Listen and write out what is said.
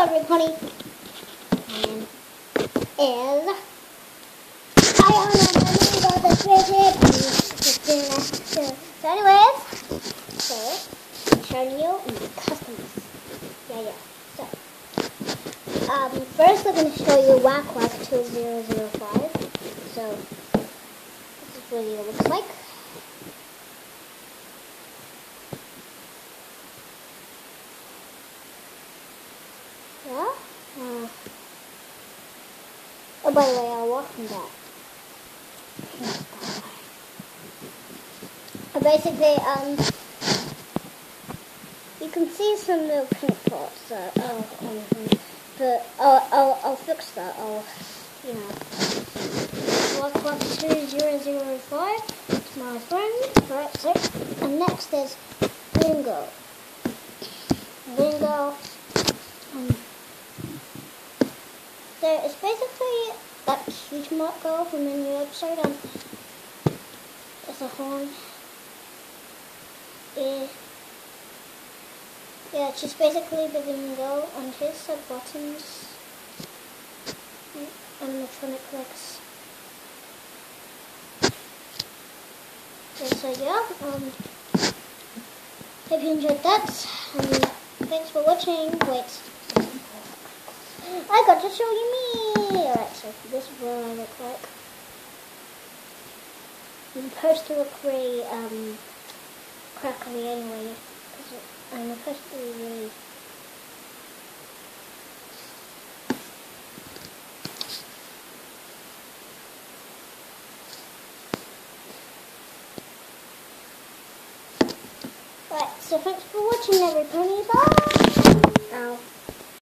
everybody, and I don't know my name about the so anyways, I'm showing you my customers. Yeah. So, first I'm going to show you Wack 2005. So, this is what it looks like. Yeah. Oh, by the way, I'll walk from that. Basically, you can see some little pink parts that, but I'll fix that. Wack 2005. It's my friend. Right, so, and next is Bingo. There is basically that huge mark girl from the new episode, and there's a horn. Yeah, she's basically the Bingo, and here's the buttons and electronic legs. So yeah, hope you enjoyed that, and thanks for watching. Wait. I got to show you me! Alright, so this is what I look like. I'm supposed to look really, crackly anyway, because I'm supposed to be really... Right, so thanks for watching everybody, bye! Ow.